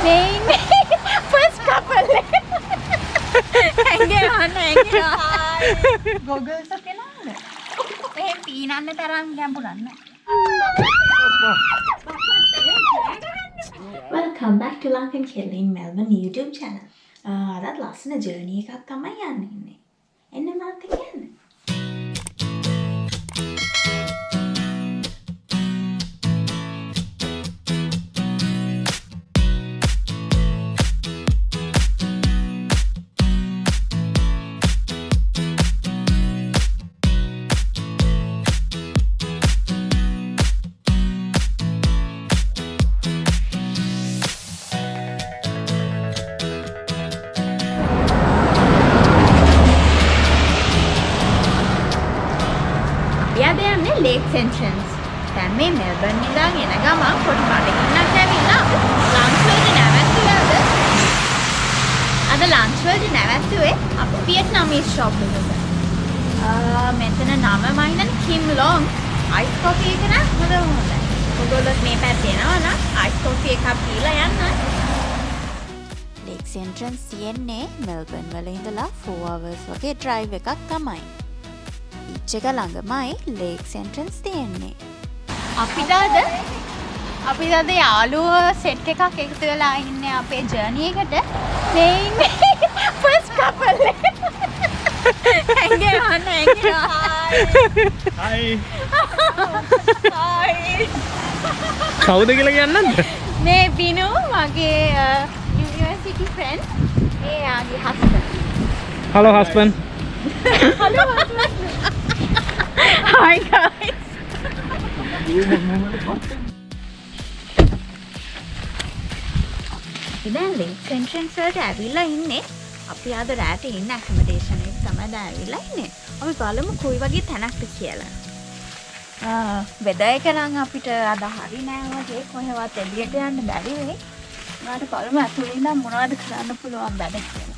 මේ first couple ඇඟේ ඇඟේ goggles එක නේද මේ පීනන්න තරම් ගැඹුරක් නෑ. Welcome back to Lankan in Melbourne YouTube channel. අදත් ලස්සන ජර්නි එකක් තමයි යන්න ඉන්නේ. එන්න මාත් එක්ක යන්න. Lakes entrance. දැන් මේ මෙල්බර්න් ඉඳන් එන ගමන් පොඩි බඩගින්නක් ඇවිල්ලා ලන්ච් වලදී නැවැත්තුවද? අද ලන්ච් වලදී නැවැත්තුවේ අපේ වියට්නාමීස් ෂොප් එකක. මෙතන නම මම හිතන්නේ කිම් ලොං අයිස් කොෆි එක නම් හොඳයි. ඔයගොල්ලෝ මේ පැත්තේ යනවා නම් අයිස් කොෆි එකක් පීලා යන්න. Lakes entrance තියෙන්නේ මෙල්බර්න් වල ඉඳලා 4 hours වගේ drive එකක් තමයි. එක ළඟමයි Lakes entrance තියෙන්නේ. අපිට අද යාළුවෝ සෙට් එකක් එකතු වෙලා ඉන්නේ අපේ ජර්නි එකට. මේ ඉන්නේ first couple. ඇඟේ ඇඟේ hi. hi. කවුද කියලා කියන්නද? මේ බිනු මගේ university friend. එයාගේ husband. Hello husband. Hello husband. Hi guys. ඉතින් Lakes entrance වලට ඇවිල්ලා ඉන්නේ. අපි අද රාට ඉන්න accommodation එක තමයි දැන් ඇවිල්ලා ඉන්නේ. අපි බලමු කොයි වගේ තැනක්ද කියලා. වෙදර් එක නම් අපිට අද හරි නෑ වගේ කොහෙවත් එළියට යන්න බැරි වෙයි. උනාට බලමු ඇතුළේ ඉඳන් මොනවද කරන්න පුළුවන් බඩ කියලා.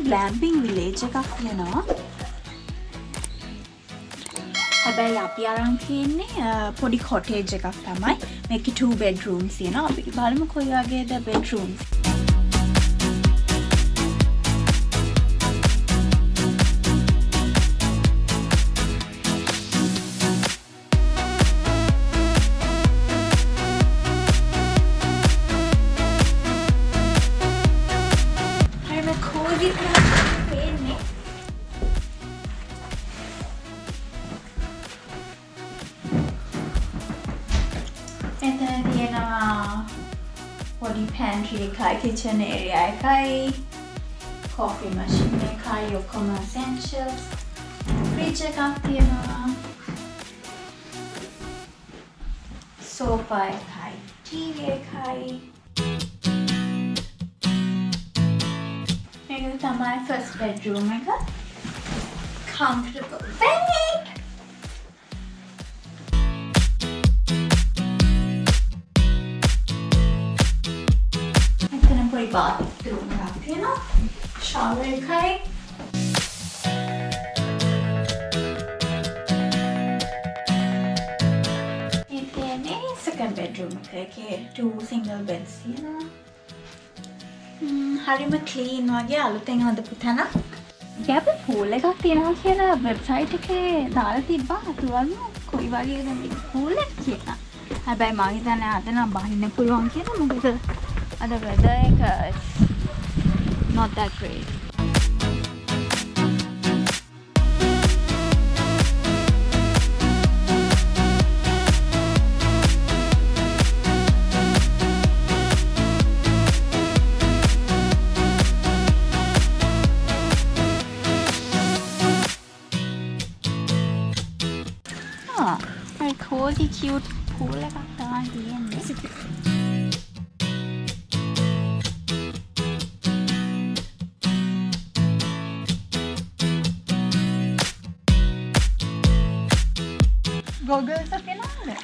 ග්ලැම්පිංగ్ විලේජ් එකක් තියෙනවා. හැබැයි අපි අරන් තියෙන්නේ පොඩි කොටේජ් එකක් තමයි. මේකේ 2 bedrooms තියෙනවා. අපි බලමු කොයි වගේද bedrooms. එතන තියෙනවා පොඩි pantry එකයි kitchen area එකයි coffee machine එකයි ඔක්කොම essentials fridge එකක් තියෙනවා sofa එකයි TV එකයි මේක තමයි first bedroom එක comfortable bed bathroom එකක් තියෙනවා shower එකයි ඉතින් second bedroom එකේ 2 single beds තියෙනවා හරිම clean වගේ අලුතෙන් හදපු තැනක් ඉතින් අපි pool එකක් තියෙනවා කියලා website එකේ දාලා තිබ්බා අතුවල්ම කොයි වගේද මේ pool එක කියලා හැබැයි මම හිතන්නේ අද නම් බහින්න පුළුවන් කියලා මොකද the weather is not that great. Very cozy, cute pool like that. goggles එක නේද?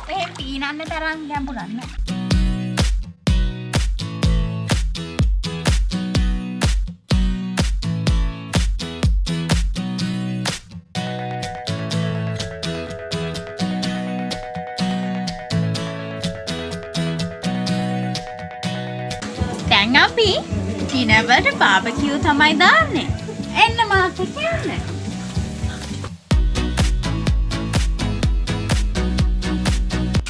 මේ පීනන්න තරම් ගැඹුරක් නෑ. දැන් අපි ඩිනර් වලට බාබකියු තමයි දාන්නේ. එන්න මාත් එක්ක යන්න.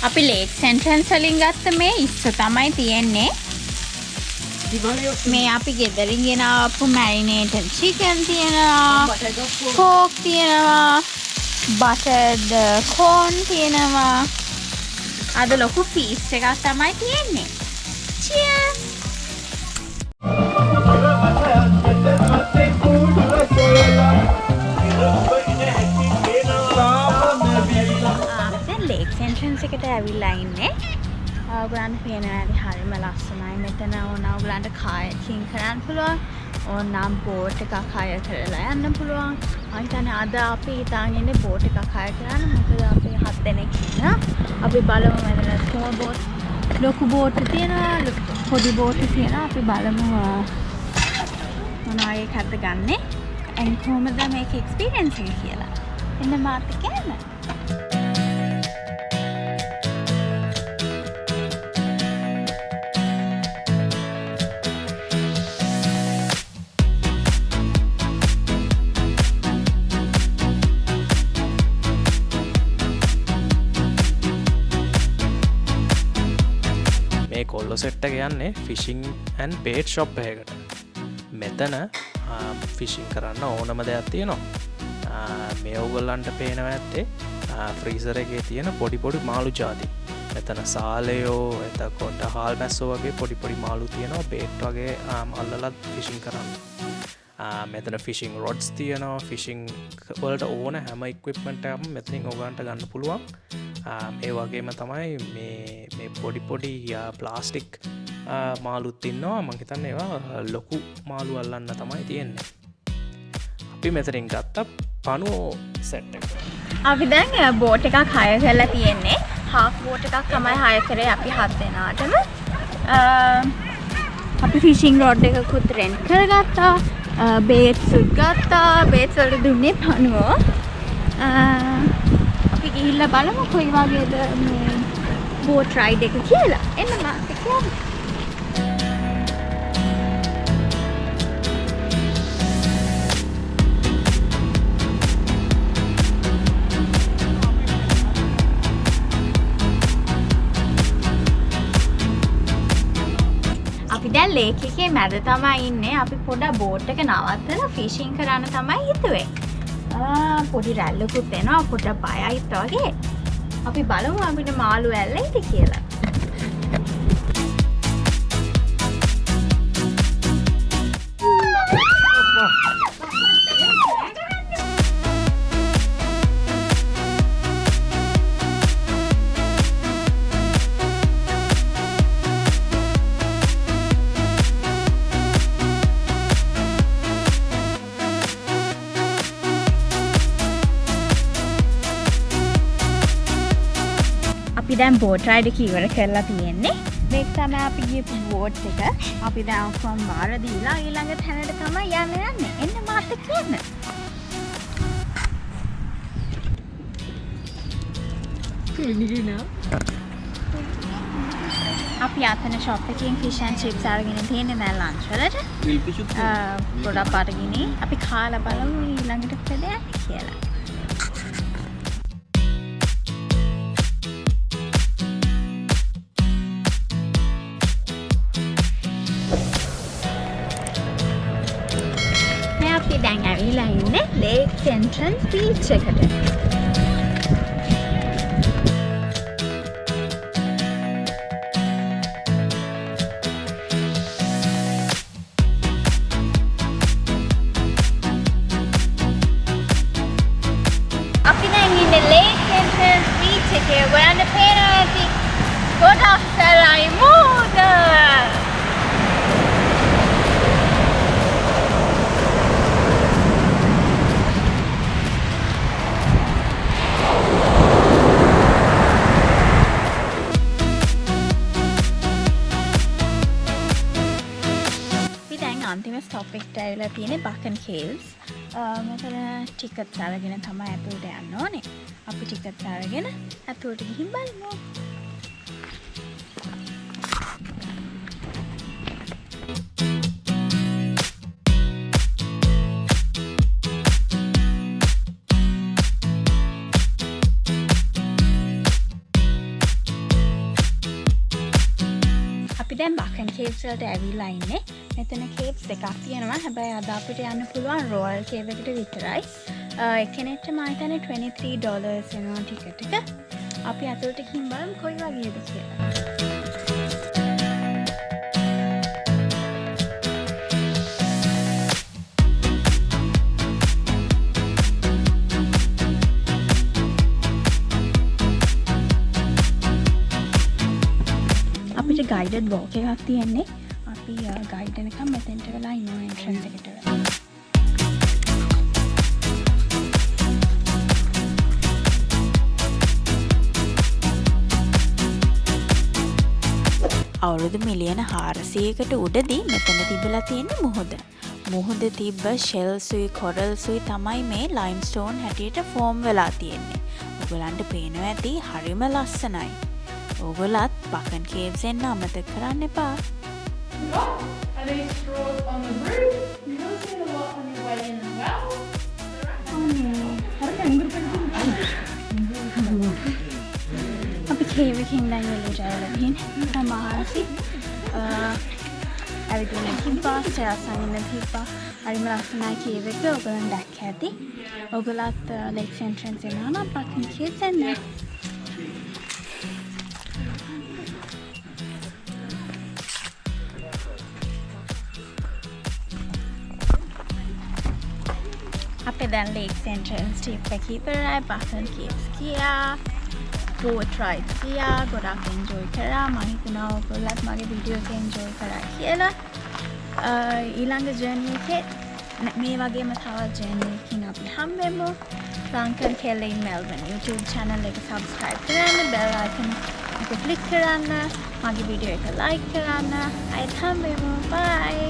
අපි ලේක් සෙන්ට්‍රන්ස් වලින් ගත්ත මේ ඉස්ස තමයි තියෙන්නේ. මේ අපි ගෙදරින් ගෙන ආපු මැරිනේටඩ් චිකන් තියෙනවා, කෝක් තියෙනවා, බටර්ඩ් කෝන් තියෙනවා. අද ලොකු ෆීස්ට් එකක් තමයි තියෙන්නේ. Cheers! දැන් ලේක් එන්ට්‍රන්ස් එකට ඇවිල්ලා ඉන්නේ. ඔයගොල්ලන්ට පේනවා ඇති හරිම ලස්සනයි. මෙතන ඔයගොල්ලන්ට කායකින් කරන්න පුළුවන්. ඕනම් බෝට් එකක් හයර් කරලා යන්න පුළුවන්. මම හිතන්නේ අද අපි හිතාගෙන ඉන්නේ බෝට් එකක් හයර් කරන්න. මොකද අපි 7 දෙනෙක් ඉන්නවා. අපි බලමු මෙතන ස්මෝල් බෝට්, ලොකු බෝට් තියෙනවා, පොඩි බෝට් තියෙනවා. අපි බලමු මොනවා එකක්ද ගන්නෙ. එන් කොහමද මේක එක්ස්පීරියන්ස් එක කියලා. එන්න මාත් එක්ක යන්න. කොල්ලො සෙට්ට යන්නේ ෆිෂිං ඇන් බේට් ශොප් එකකට. මෙතන ෆිෂිං කරන්න ඕනම දෙයක් තියෙනවා. මේ ඔගොල්ලන්ට පේනව ඇත්තේ ෆ්‍රීසර එකේ තියෙන පොඩි මාළු ජාති. මෙතන සාලයෝ, එතකොට හාල් මැස්සෝ වගේ පොඩි මාළු තියෙනවා. බේට් වගේ අල්ලලත් ෆිෂිං කරන්න. මෙතන ෆිෂිං රොඩ්ස් තියෙනවා. ෆිෂිං වලට ඕන හැම ඉක්විප්මන්ට් එකක්ම මෙතනින් ඔයගලන්ට ගන්න පුළුවන්. ඒ වගේම තමයි මේ පොඩි ප්ලාස්ටික් මාළුත් ඉන්නවා. මං හිතන්නේ ඒවා ලොකු මාළු අල්ලන්න තමයි තියෙන්නේ. අපි මෙතනින් ගත්ත පණුවෝ සෙට් එක. අපි දැන් බෝට් එකක් හයර් කරලා තියෙන්නේ. හාෆ් බෝට් එකක් තමයි හයර් කරේ අපි 7 දෙනාටම. අපි ෆිෂිං රොඩ් එකකුත් රෙන්ට් කරගත්තා. බේට්ස් ගත්තා. බේට්ස් වලට දුන්නේ පණුවෝ. අපි ගිහිල්ලා බලමු කොයි වගේද මේ බෝට් රයිඩ් එක කියලා. එන්න මාත් එක්ක යමු. අපි දැන් ලේක් එකේ මැද තමයි ඉන්නේ. අපි පොඩ බෝට් එක නවත්තලා ෆිෂිං කරන්න තමයි හිතුවේ. පොඩි රැල්ලකුත් එනවා. පොඩ බයයිත් වගේ. අපි බලමු අපිට මාළු ඇල්ලයිද කියලා. අපි දැන් බෝට් රයිඩ් එක ඉවර කරලා තියෙන්නේ. මේක තමයි අපි ගියපු බෝට් එක. අපි දැන් ඔක්කොම බාර දීලා ඊළඟ තැනට තමයි යන්නේ. එන්න මාත් එක්ක යන්න. අපි අතන ෂොප් එකකින් ෆිෂ් ඇන්ඩ් චිප්ස් අරගෙන තියෙන්නේ දැන් ලන්ච් වලට. පොඩක් අරගෙන අපි කාලා බලමු ඊළඟට කොහෙද යන්නේ කියලා. දැන් ඇවිල්ලා ඉන්නේ ලේක් එන්ට්‍රන්ස් බීච් එකට. අපි දැන් ඉන්නේ ලේක් එන්ට්‍රන්ස් බීච් එකේ. ඔයයන්ට පේනවා ඇති ගොඩක් සරයි මූද. අන්තිම ස්ටොප් එකට ඇවිල්ලා තියෙන්නේ Buchan Caves. මෙතන ටිකට්ස් අරගෙන තමයි ඇතුළට යන්න ඕනේ. අපි ටිකට්ස් අරගෙන ඇතුළට ගිහින් බලමු. caves වලට ඇවිල්ලා ඉන්නේ. මෙතන caves දෙකක් තියෙනවා. හැබැයි අද අපිට යන්න පුළුවන් royal cave එකට විතරයි. එක්කෙනෙක්ට මම හිතන්නේ $23 වෙනවා ටිකට් එක. අපි අතලට ගිහින් බලමු කොයි වගේද කියලා. අපිට guided walk එකක් තියෙන්නේ. අපි guide එකක් මෙතෙන්ට වෙලා ඉන්නවා entrance එකට වෙලා. අවුරුදු මිලියන 400කට උඩදී මෙතන තිබිලා තියෙන මුහුද. මුහුද තිබ්බ ෂෙල්සුයි කොරල්සුයි තමයි මේ ලයිම්ස්ටෝන් හැටියට ෆෝම් වෙලා තියෙන්නේ. ඔයගලන්ට පේනවා ඇති හරිම ලස්සනයි. ඔයගලත් Buchan Caves එන්න අමතක කරන්න එපා. Are they straws on the roof? You don't see a lot on your way in as well. අපි cave එකකින් දැන් එළියට ඇවිල්ලා තියෙන්නේ. සමහරසි ඇවිදින්න තිබ්බා, ස්ටෙයර්ස් අනින්න තිබ්බා. හරිම ලස්සනයි cave එක. ඔයගලන් දැක්ක ඇති. ඔයගලත් lakes entrance එනවා නම් Buchan Caves එන්න. අපේ දැන් lakes entrance trip එක ඉවරයි. Buchan Caves ගියා. boat ride ගියා. ගොඩක් enjoy කරා. මම හිතනවා ඔයගොල්ලත් මගේ වීඩියෝ එක enjoy කරා කියලා. ඊළඟ journey එකේ මේ වගේම තවත් journey එකකින් අපි හම්බෙමු. lankan in melbourne YouTube channel එක subscribe කරන්න, bell icon එක click කරන්න, මගේ වීඩියෝ එක like කරන්න. අයත් හම්බෙමු. bye.